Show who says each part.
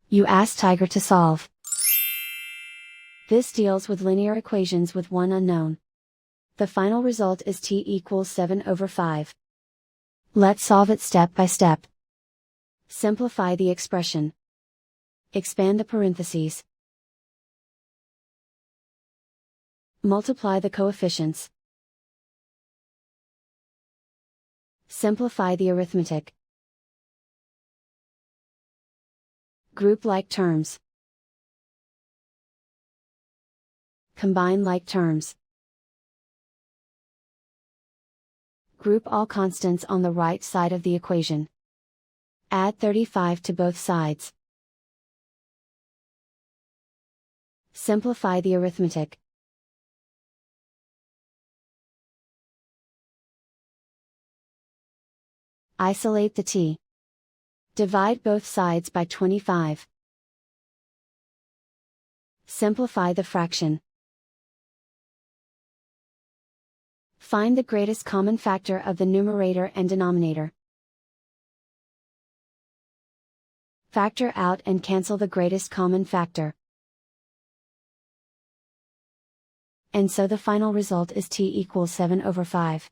Speaker 1: You ask Tiger to solve. This deals with linear equations with one unknown. The final result is t equals 7/5. Let's solve it step by step. Simplify the expression. Expand the parentheses. Multiply the coefficients. Simplify the arithmetic. Group like terms. Combine like terms. Group all constants on the right side of the equation. Add 35 to both sides. Simplify the arithmetic. Isolate the t. Divide both sides by 25. Simplify the fraction. Find the greatest common factor of the numerator and denominator. Factor out and cancel the greatest common factor. And so the final result is t equals 7/5.